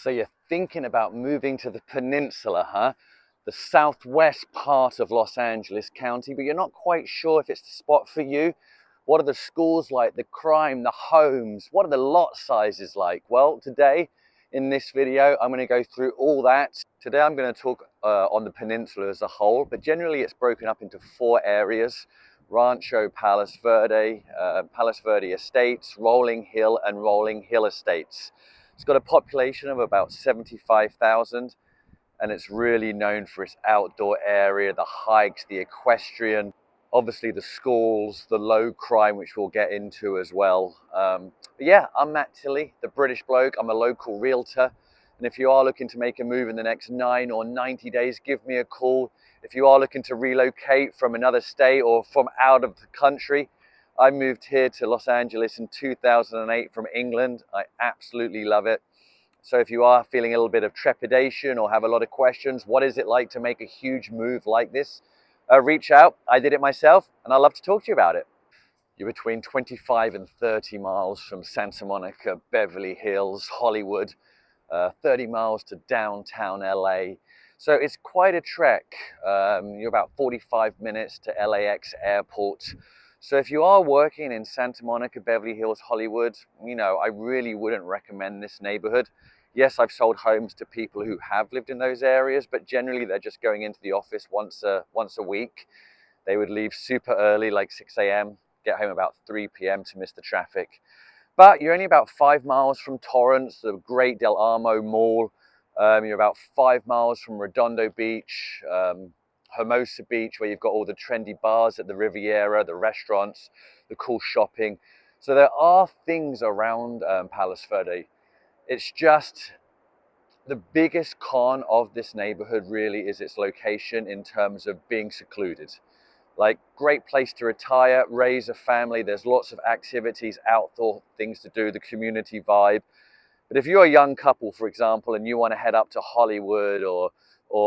So you're thinking about moving to the peninsula, huh? The southwest part of Los Angeles County, but you're not quite sure if it's the spot for you. What are the schools like, the crime, the homes? What are the lot sizes like? Well, today in this video, I'm going to go through all that. Today I'm going to talk on the peninsula as a whole, but generally it's broken up into 4 areas. Rancho Palos Verde, Palos Verde Estates, Rolling Hill, and Rolling Hill Estates. It's got a population of about 75,000, and it's really known for its outdoor area, the hikes, the equestrian, obviously the schools, the low crime, which we'll get into as well. But yeah, I'm Matt Tilley, the British bloke. I'm a local realtor. And if you are looking to make a move in the next 9 or 90 days, give me a call. If you are looking to relocate from another state or from out of the country, I moved here to Los Angeles in 2008 from England. I absolutely love it. So if you are feeling a little bit of trepidation or have a lot of questions, what is it like to make a huge move like this? Reach out. I did it myself, and I'd love to talk to you about it. You're between 25 and 30 miles from Santa Monica, Beverly Hills, Hollywood, 30 miles to downtown LA. So it's quite a trek. You're about 45 minutes to LAX airport. So if you are working in Santa Monica, Beverly Hills, Hollywood, I really wouldn't recommend this neighborhood. Yes, I've sold homes to people who have lived in those areas, but generally they're just going into the office once a week. They would leave super early, like 6 a.m., get home about 3 p.m. to miss the traffic. But you're only about 5 miles from Torrance, the great Del Amo Mall. You're about 5 miles from Redondo Beach, Hermosa Beach, where you've got all the trendy bars at the Riviera, the restaurants, the cool shopping. So there are things around Palos Verde. It's just the biggest con of this neighborhood really is its location in terms of being secluded. Like, great place to retire, raise a family. There's lots of activities, outdoor things to do, the community vibe. But if you're a young couple, for example, and you want to head up to Hollywood or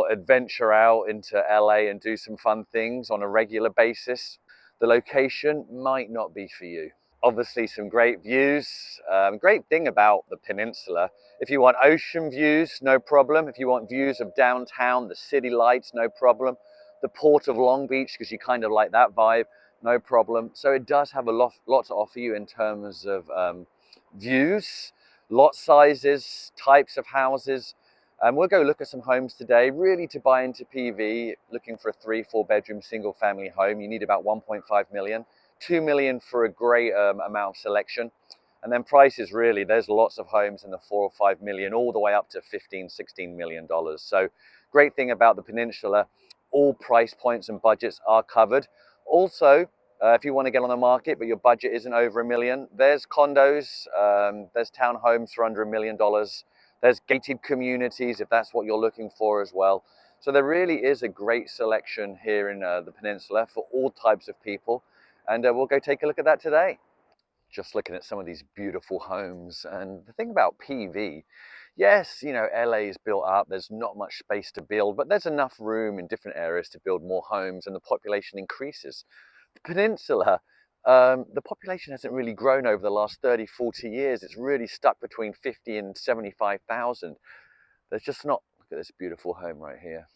adventure out into LA and do some fun things on a regular basis, the location might not be for you. Obviously some great views. Great thing about the peninsula, if you want ocean views, no problem. If you want views of downtown, the city lights, no problem. The port of Long Beach, because you kind of like that vibe, no problem. So it does have a lot to offer you in terms of views, lot sizes, types of houses. We'll go look at some homes today, really to buy into PV, looking for a 3-4 bedroom single family home. You need about 1.5 million, 2 million for a great amount of selection. And then prices, really, there's lots of homes in the 4 or 5 million, all the way up to $15-16 million. So great thing about the peninsula, all price points and budgets are covered. Also, if you want to get on the market, but your budget isn't over $1 million, there's condos, there's townhomes for under $1 million. There's gated communities if that's what you're looking for as well. So there really is a great selection here in the peninsula for all types of people. And we'll go take a look at that today. Just looking at some of these beautiful homes. And the thing about PV, yes, LA is built up, there's not much space to build, but there's enough room in different areas to build more homes and the population increases. The peninsula, the population hasn't really grown over the last 30, 40 years. It's really stuck between 50 and 75,000. There's just not, look at this beautiful home right here.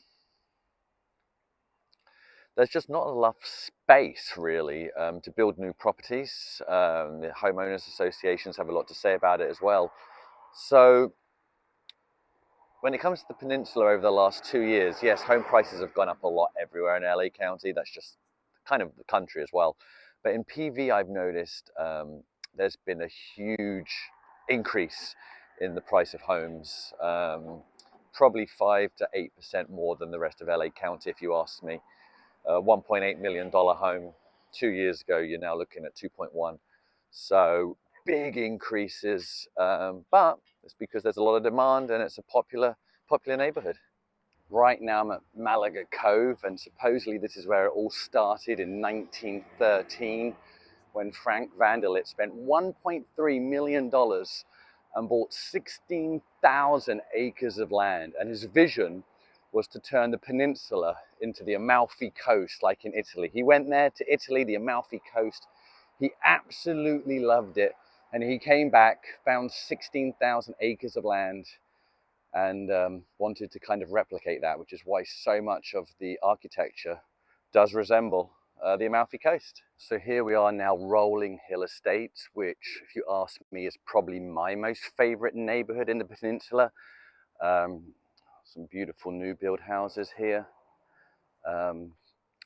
There's just not enough space really to build new properties. The homeowners associations have a lot to say about it as well. So when it comes to the peninsula over the last 2 years, yes, home prices have gone up a lot everywhere in LA County. That's just kind of the country as well. But in PV, I've noticed there's been a huge increase in the price of homes, probably 5 to 8% more than the rest of LA County, if you ask me. $1.8 million home 2 years ago, you're now looking at 2.1. So big increases, but it's because there's a lot of demand and it's a popular neighborhood. Right now I'm at Malaga Cove, and supposedly this is where it all started in 1913 when Frank Vanderlip spent $1.3 million and bought 16,000 acres of land. And his vision was to turn the peninsula into the Amalfi Coast, like in Italy. He went there to Italy, the Amalfi Coast. He absolutely loved it. And he came back, found 16,000 acres of land, and wanted to kind of replicate that, which is why so much of the architecture does resemble the Amalfi Coast. So here we are now, Rolling Hill Estates, which, if you ask me, is probably my most favorite neighborhood in the peninsula. Some beautiful new build houses here. And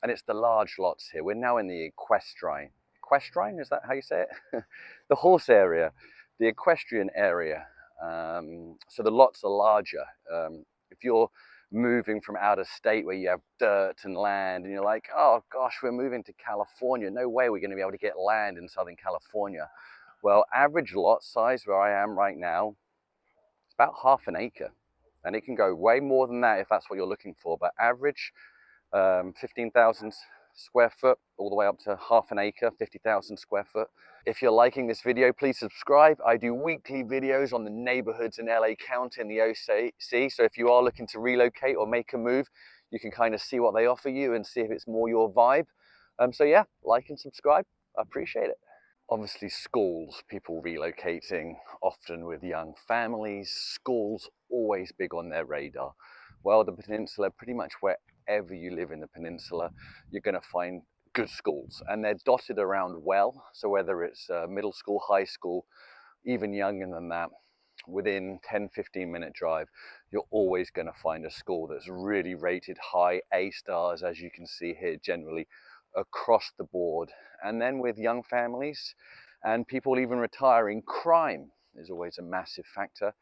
it's the large lots here. We're now in the equestrian, is that how you say it? The horse area, the equestrian area. So the lots are larger. If you're moving from out of state where you have dirt and land and you're like, oh gosh, we're moving to California, no way we're going to be able to get land in Southern California. Well, average lot size where I am right now, it's about half an acre, and it can go way more than that if that's what you're looking for, but average 15,000 square foot all the way up to half an acre, 50,000 square foot. If you're liking this video, please subscribe. I do weekly videos on the neighborhoods in LA County and the OC. So if you are looking to relocate or make a move, you can kind of see what they offer you and see if it's more your vibe. So yeah, like and subscribe. I appreciate it. Obviously schools, people relocating, often with young families. Schools always big on their radar. Well, the peninsula, pretty much wherever you live in the peninsula, you're going to find good schools, and they're dotted around well. So whether it's middle school, high school, even younger than that, within 10-15 minute drive, you're always going to find a school that's really rated high, A stars, as you can see here, generally across the board. And then with young families and people even retiring, crime is always a massive factor.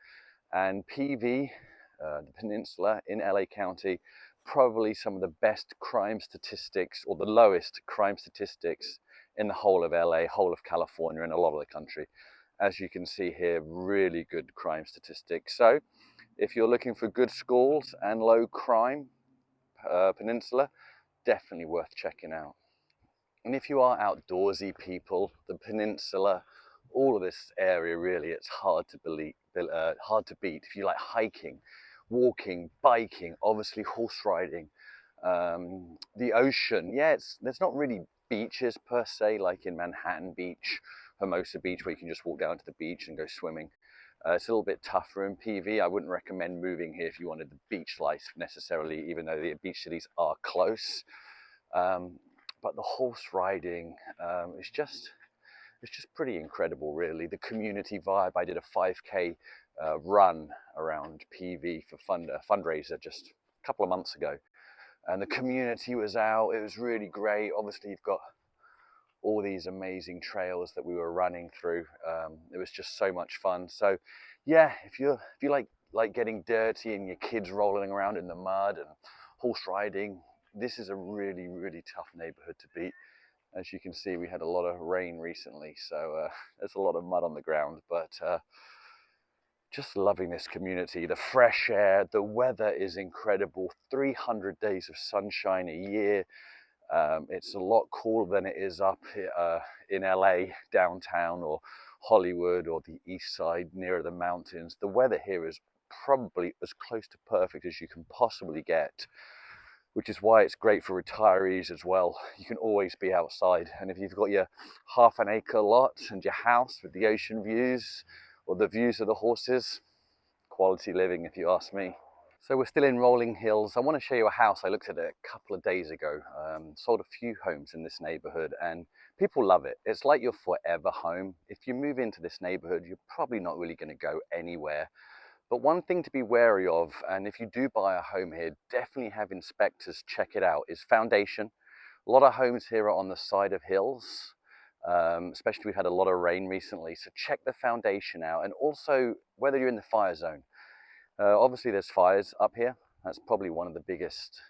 And PV, the peninsula in LA County, probably some of the best crime statistics, or the lowest crime statistics in the whole of LA, whole of California, and a lot of the country. As you can see here, really good crime statistics. So if you're looking for good schools and low crime peninsula, definitely worth checking out. And if you are outdoorsy people, the peninsula, all of this area, really, it's hard to beat. If you like hiking, walking, biking, obviously horse riding, the ocean. Yeah, there's not really beaches per se, like in Manhattan Beach, Hermosa Beach, where you can just walk down to the beach and go swimming. It's a little bit tougher in PV. I wouldn't recommend moving here if you wanted the beach life necessarily, even though the beach cities are close. But the horse riding, it's just pretty incredible, really. The community vibe. I did a 5K run around PV for fundraiser just a couple of months ago, and the community was out. It was really great. Obviously, you've got all these amazing trails that we were running through. It was just so much fun. So yeah, if you like getting dirty and your kids rolling around in the mud and horse riding, this is a really, really tough neighborhood to beat. As you can see, we had a lot of rain recently, so there's a lot of mud on the ground, but just loving this community. The fresh air, the weather is incredible. 300 days of sunshine a year. It's a lot cooler than it is up in LA downtown, or Hollywood, or the east side nearer the mountains. The weather here is probably as close to perfect as you can possibly get, which is why it's great for retirees as well. You can always be outside, and if you've got your half an acre lot and your house with the ocean views or the views of the horses, quality living if you ask me. So we're still in Rolling Hills. I want to show you a house. I looked at it a couple of days ago. Sold a few homes in this neighborhood and people love it. It's like your forever home. If you move into this neighborhood, you're probably not really going to go anywhere. But one thing to be wary of, and if you do buy a home here, definitely have inspectors check it out, is foundation. A lot of homes here are on the side of hills, especially we've had a lot of rain recently, so check the foundation out, and also whether you're in the fire zone. Obviously there's fires up here. That's probably one of the biggest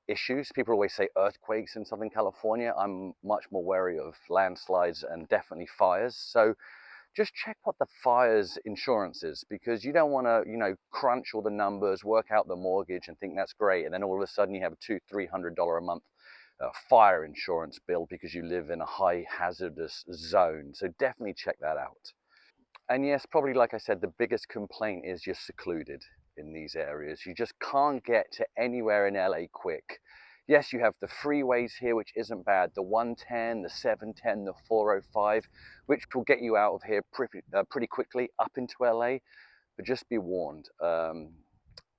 issues. People always say earthquakes in Southern California. I'm much more wary of landslides and definitely fires. So just check what the fire's insurance is, because you don't want to, crunch all the numbers, work out the mortgage and think that's great. And then all of a sudden you have a $200-300 a month fire insurance bill because you live in a high hazardous zone. So definitely check that out. And yes, probably like I said, the biggest complaint is you're secluded in these areas. You just can't get to anywhere in LA quick. Yes, you have the freeways here, which isn't bad. The 110, the 710, the 405, which will get you out of here pretty quickly up into LA. But just be warned,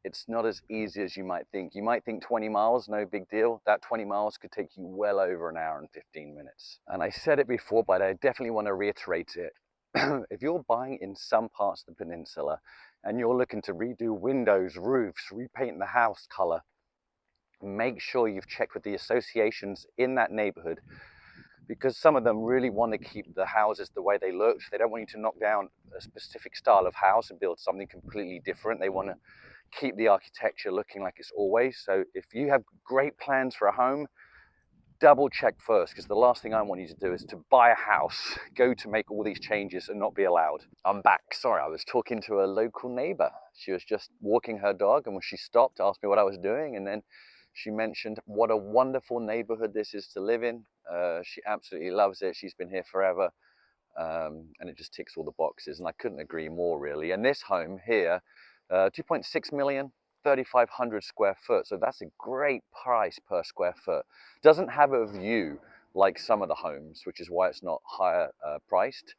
it's not as easy as you might think. You might think 20 miles, no big deal. That 20 miles could take you well over an hour and 15 minutes. And I said it before, but I definitely want to reiterate it. If you're buying in some parts of the peninsula and you're looking to redo windows, roofs, repaint the house color, make sure you've checked with the associations in that neighborhood, because some of them really want to keep the houses the way they look. They don't want you to knock down a specific style of house and build something completely different. They want to keep the architecture looking like it's always. So if you have great plans for a home, double check first, because the last thing I want you to do is to buy a house, go to make all these changes and not be allowed. I'm back. Sorry, I was talking to a local neighbor. She was just walking her dog, and when she stopped, asked me what I was doing, and then she mentioned what a wonderful neighborhood this is to live in. She absolutely loves it. She's been here forever, and it just ticks all the boxes, and I couldn't agree more, really. And this home here, 2.6 million, 3,500 square foot. So that's a great price per square foot. Doesn't have a view like some of the homes, which is why it's not higher priced.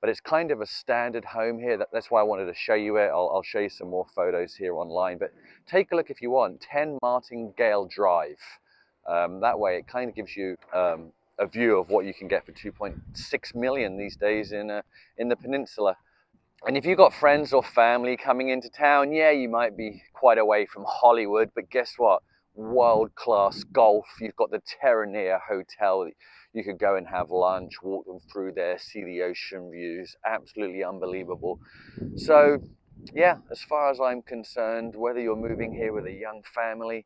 But it's kind of a standard home here. That's why I wanted to show you it. I'll show you some more photos here online. But take a look if you want. 10 Martingale Drive. That way it kind of gives you a view of what you can get for 2.6 million these days in the peninsula. And if you've got friends or family coming into town, yeah, you might be quite away from Hollywood, but guess what? World-class golf. You've got the Terranea Hotel. You could go and have lunch, walk them through there, see the ocean views. Absolutely unbelievable. So, yeah, as far as I'm concerned, whether you're moving here with a young family,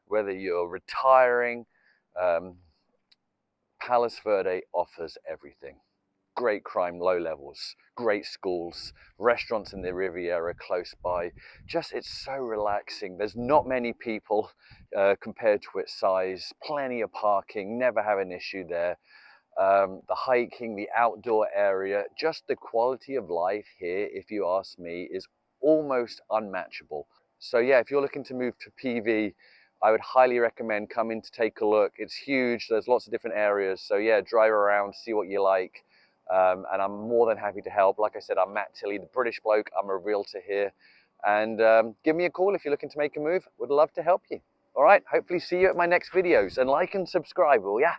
whether you're retiring, Palos Verde offers everything. Great crime, low levels, great schools, restaurants in the Riviera close by. Just, it's so relaxing. There's not many people compared to its size, plenty of parking, never have an issue there. The hiking, the outdoor area, just the quality of life here, if you ask me, is almost unmatchable. So yeah, if you're looking to move to PV, I would highly recommend coming to take a look. It's huge, there's lots of different areas. So yeah, drive around, see what you like. And I'm more than happy to help. Like I said, I'm Matt Tilley, the British bloke. I'm a realtor here. And give me a call if you're looking to make a move. Would love to help you. All right, hopefully see you at my next videos. And like and subscribe, will ya?